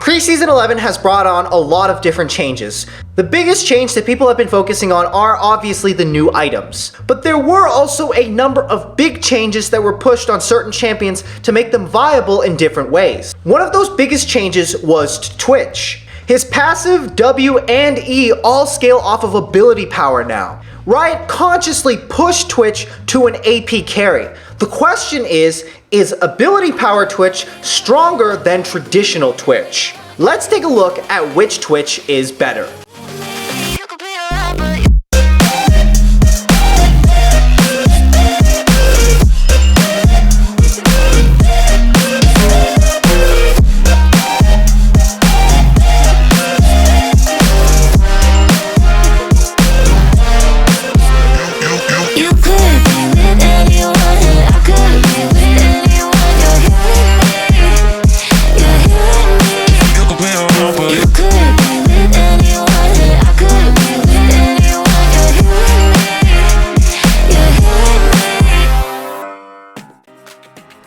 Preseason 11 has brought on a lot of different changes. The biggest change that people have been focusing on are obviously the new items. But there were also a number of big changes that were pushed on certain champions to make them viable in different ways. One of those biggest changes was to Twitch. His passive, W, and E all scale off of ability power now. Riot consciously pushed Twitch to an AP carry. The question is ability power Twitch stronger than traditional Twitch? Let's take a look at which Twitch is better.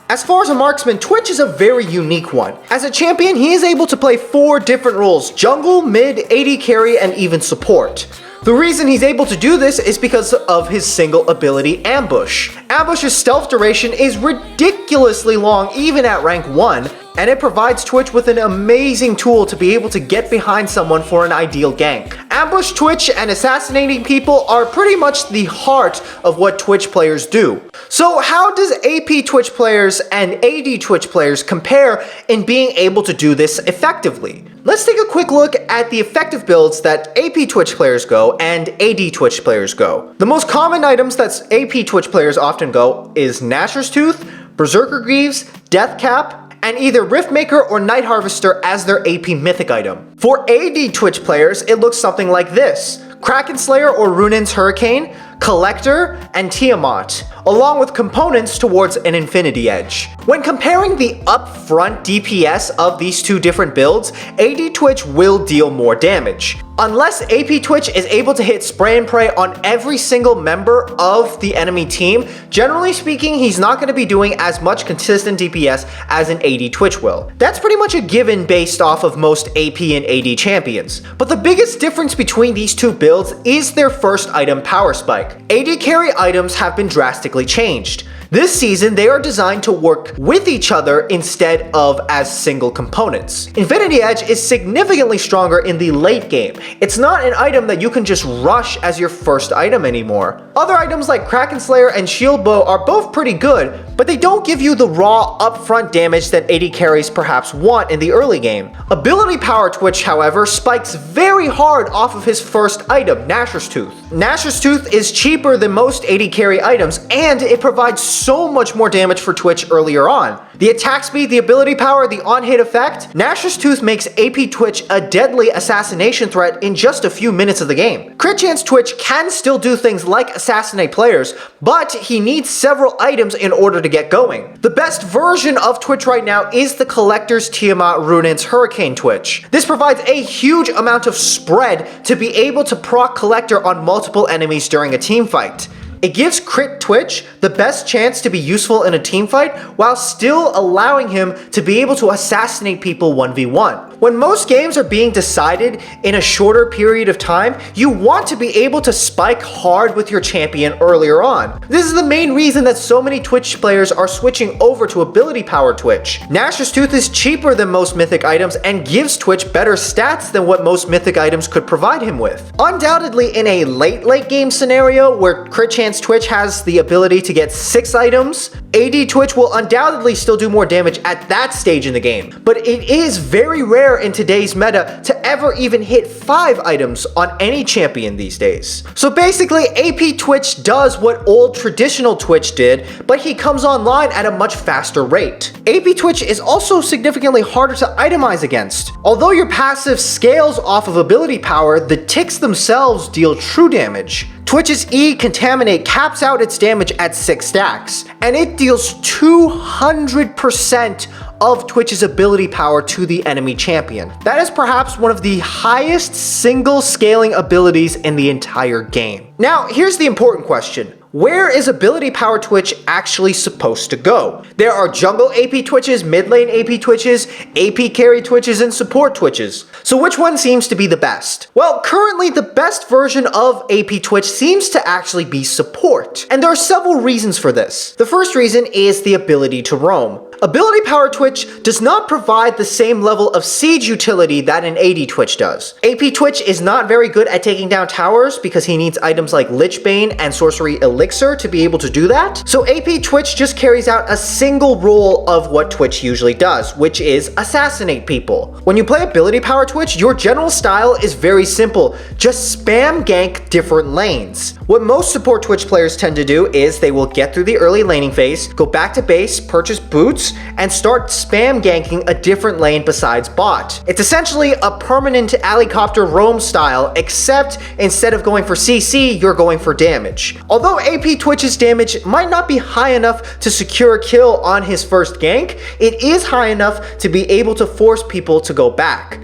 As far as a marksman, Twitch is a very unique one. As a champion, he is able to play 4 different roles: jungle, mid, AD carry, and even support. The reason he's able to do this is because of his single ability, Ambush. Ambush's stealth duration is ridiculously long even at rank 1, and it provides Twitch with an amazing tool to be able to get behind someone for an ideal gank. Ambush Twitch and assassinating people are pretty much the heart of what Twitch players do. So how does AP Twitch players and AD Twitch players compare in being able to do this effectively? Let's take a quick look at the effective builds that AP Twitch players go and AD Twitch players go. The most common items that AP Twitch players often go is Gnasher's Tooth, Berserker Greaves, Death Cap, and either Riftmaker or Night Harvester as their AP mythic item. For AD Twitch players, it looks something like this: Kraken Slayer or Runin's Hurricane, Collector, and Tiamat, along with components towards an Infinity Edge. When comparing the upfront DPS of these two different builds, AD Twitch will deal more damage. Unless AP Twitch is able to hit spray and pray on every single member of the enemy team, generally speaking, he's not going to be doing as much consistent DPS as an AD Twitch will. That's pretty much a given based off of most AP and AD champions. But the biggest difference between these two builds is their first item power spike. AD carry items have been drastically changed. This season, they are designed to work with each other instead of as single components. Infinity Edge is significantly stronger in the late game. It's not an item that you can just rush as your first item anymore. Other items like Kraken Slayer and Shield Bow are both pretty good, but they don't give you the raw upfront damage that AD carries perhaps want in the early game. Ability power Twitch, however, spikes very hard off of his first item, Gnasher's Tooth. Gnasher's Tooth is cheaper than most AD carry items, and it provides so much more damage for Twitch earlier on. The attack speed, the ability power, the on-hit effect, Gnasher's Tooth makes AP Twitch a deadly assassination threat in just a few minutes of the game. Crit Chance Twitch can still do things like assassinate players, but he needs several items in order to get going. The best version of Twitch right now is the Collector's Tiamat Runin's Hurricane Twitch. This provides a huge amount of spread to be able to proc Collector on multiple enemies during a team fight. It gives Crit Twitch the best chance to be useful in a team fight while still allowing him to be able to assassinate people 1v1. When most games are being decided in a shorter period of time, you want to be able to spike hard with your champion earlier on. This is the main reason that so many Twitch players are switching over to ability power Twitch. Gnasher's Tooth is cheaper than most mythic items and gives Twitch better stats than what most mythic items could provide him with. Undoubtedly, in a late game scenario where Crit Chance Twitch has the ability to get 6 items, AD Twitch will undoubtedly still do more damage at that stage in the game, but it is very rare in today's meta to ever even hit 5 items on any champion these days. So basically, AP Twitch does what old traditional Twitch did, but he comes online at a much faster rate. AP Twitch is also significantly harder to itemize against. Although your passive scales off of ability power, the ticks themselves deal true damage. Twitch's E Contaminate caps out its damage at 6 stacks, and it deals 200% of Twitch's ability power to the enemy champion. That is perhaps one of the highest single scaling abilities in the entire game. Now, here's the important question. where is ability power Twitch actually supposed to go? There are jungle AP Twitches, mid lane AP Twitches, AP carry Twitches, and support Twitches. So which one seems to be the best? Well, currently the best version of AP Twitch seems to actually be support. And there are several reasons for this. The first reason is the ability to roam. Ability power Twitch does not provide the same level of siege utility that an AD Twitch does. AP Twitch is not very good at taking down towers because he needs items like Lichbane and Sorcery Elixir to be able to do that. So AP Twitch just carries out a single role of what Twitch usually does, which is assassinate people. When you play ability power Twitch, your general style is very simple. Just spam gank different lanes. What most support Twitch players tend to do is they will get through the early laning phase, go back to base, purchase boots, and start spam ganking a different lane besides bot. It's essentially a permanent helicopter roam style, except instead of going for CC, you're going for damage. Although AP Twitch's damage might not be high enough to secure a kill on his first gank, it is high enough to be able to force people to go back.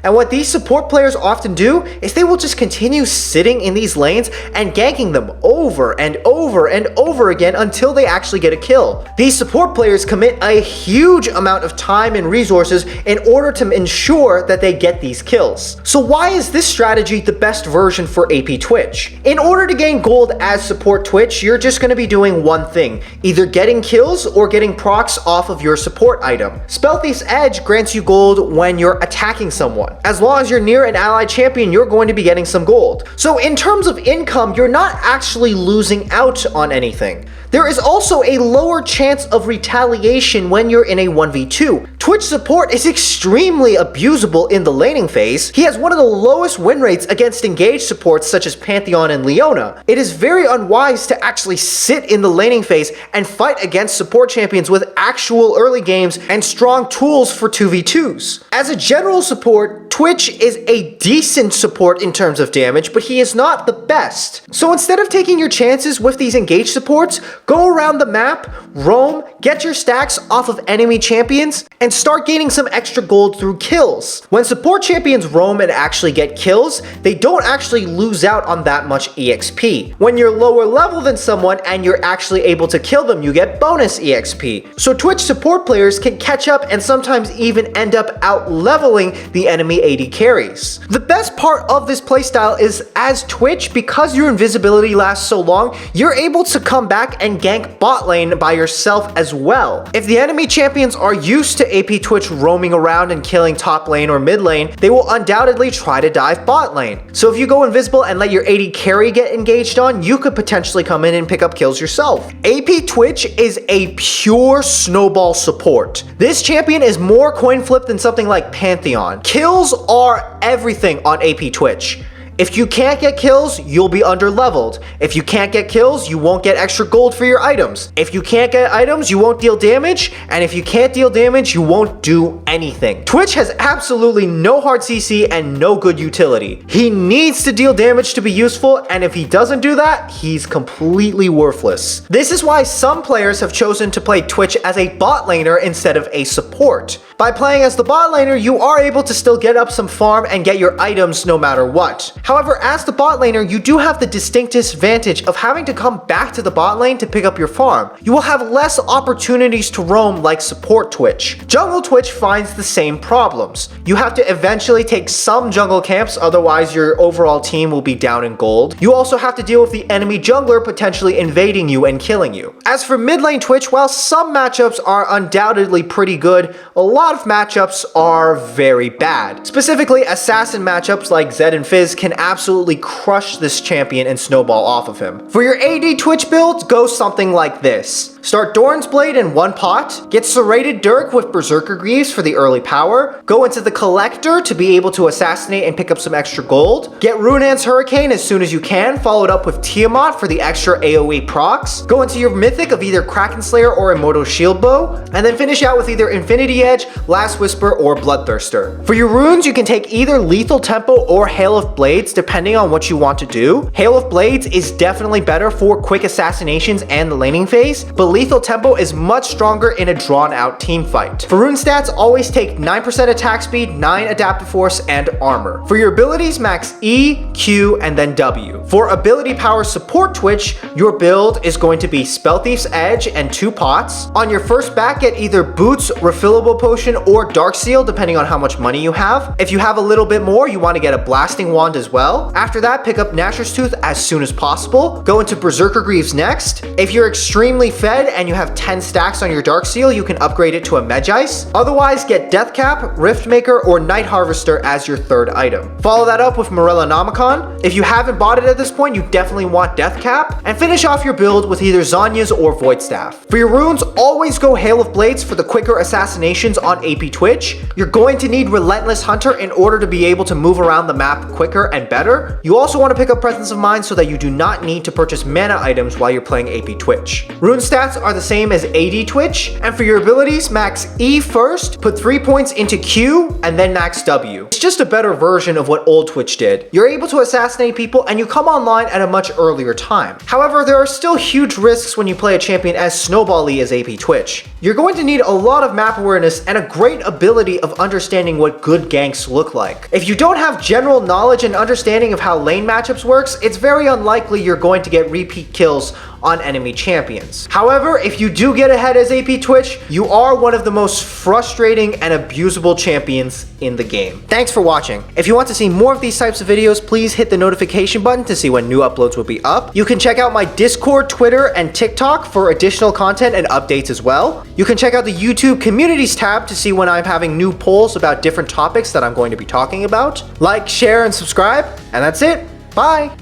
And what these support players often do is they will just continue sitting in these lanes and ganking them over and over and over again until they actually get a kill. These support players commit a huge amount of time and resources in order to ensure that they get these kills. So why is this strategy the best version for AP Twitch? In order to gain gold as support Twitch, you're just going to be doing one thing, either getting kills or getting procs off of your support item. Spellthief's Edge grants you gold when you're attacking someone. As long as you're near an allied champion, you're going to be getting some gold. So in terms of income, you're not actually losing out on anything. There is also a lower chance of retaliation when you're in a 1v2. Twitch support is extremely abusable in the laning phase. He has one of the lowest win rates against engaged supports such as Pantheon and Leona. It is very unwise to actually sit in the laning phase and fight against support champions with actual early games and strong tools for 2v2s. As a general support, Twitch is a decent support in terms of damage, but he is not the best. So instead of taking your chances with these engaged supports, go around the map, roam, get your stacks off of enemy champions, and start gaining some extra gold through kills. When support champions roam and actually get kills, they don't actually lose out on that much EXP. When you're lower level than someone and you're actually able to kill them, you get bonus EXP. So Twitch support players can catch up and sometimes even end up out leveling the enemy AD carries. The best part of this playstyle is as Twitch, because your invisibility lasts so long, you're able to come back and gank bot lane by yourself as well. If the enemy champions are used to AP Twitch roaming around and killing top lane or mid lane, they will undoubtedly try to dive bot lane. So if you go invisible and let your AD carry get engaged on, you could potentially come in and pick up kills yourself. AP Twitch is a pure snowball support. This champion is more coin flip than something like Pantheon. Kills are everything on AP Twitch. If you can't get kills, you'll be under-leveled. If you can't get kills, you won't get extra gold for your items. If you can't get items, you won't deal damage. And if you can't deal damage, you won't do anything. Twitch has absolutely no hard CC and no good utility. He needs to deal damage to be useful, and if he doesn't do that, he's completely worthless. This is why some players have chosen to play Twitch as a bot laner instead of a support. By playing as the bot laner, you are able to still get up some farm and get your items no matter what. However, as the bot laner, you do have the distinct disadvantage of having to come back to the bot lane to pick up your farm. You will have less opportunities to roam like support Twitch. Jungle Twitch finds the same problems. You have to eventually take some jungle camps, otherwise your overall team will be down in gold. You also have to deal with the enemy jungler potentially invading you and killing you. As for mid lane Twitch, while some matchups are undoubtedly pretty good, a lot of matchups are very bad. Specifically, assassin matchups like Zed and Fizz can absolutely crush this champion and snowball off of him. For your AD Twitch build, go something like this. Start Doran's Blade in one pot, get Serrated Dirk with Berserker Greaves for the early power, go into the Collector to be able to assassinate and pick up some extra gold, get Runan's Hurricane as soon as you can, followed up with Tiamat for the extra AoE procs, go into your Mythic of either Kraken Slayer or Immortal Shield Bow, and then finish out with either Infinity Edge, Last Whisper, or Bloodthirster. For your runes, you can take either Lethal Tempo or Hail of Blades depending on what you want to do. Hail of Blades is definitely better for quick assassinations and the laning phase, but lethal tempo is much stronger in a drawn out team fight. For rune stats, always take 9% attack speed, 9 adaptive force, and armor. For your abilities, max E, Q, and then W. For ability power support Twitch, your build is going to be Spell Thief's Edge and 2 pots. On your first back, get either boots, refillable potion, or dark seal depending on how much money you have. If you have a little bit more, you want to get a blasting wand as well. After that, pick up Gnasher's Tooth as soon as possible. Go into Berserker Greaves next. If you're extremely fed and you have 10 stacks on your dark seal, you can upgrade it to a Medgice. Otherwise, get Death Cap, Riftmaker, or Night Harvester as your third item. Follow that up with Morellonomicon. If you haven't bought it at this point, you definitely want Death Cap. And finish off your build with either Zonya's or Void Staff. For your runes, always go Hail of Blades for the quicker assassinations on AP Twitch. You're going to need Relentless Hunter in order to be able to move around the map quicker and better. You also want to pick up Presence of Mind so that you do not need to purchase mana items while you're playing AP Twitch. Rune stats are the same as AD Twitch, and for your abilities, max E first, put 3 points into Q, and then max W. It's just a better version of what old Twitch did. You're able to assassinate people and you come online at a much earlier time. However, there are still huge risks when you play a champion as snowball-y as AP Twitch. You're going to need a lot of map awareness and a great ability of understanding what good ganks look like. If you don't have general knowledge and understanding of how lane matchups works, it's very unlikely you're going to get repeat kills on enemy champions. However, if you do get ahead as AP Twitch, you are one of the most frustrating and abusable champions in the game. Thanks for watching. If you want to see more of these types of videos, please hit the notification button to see when new uploads will be up. You can check out my Discord, Twitter, and TikTok for additional content and updates as well. You can check out the YouTube Communities tab to see when I'm having new polls about different topics that I'm going to be talking about. Like, share, and subscribe, and that's it. Bye!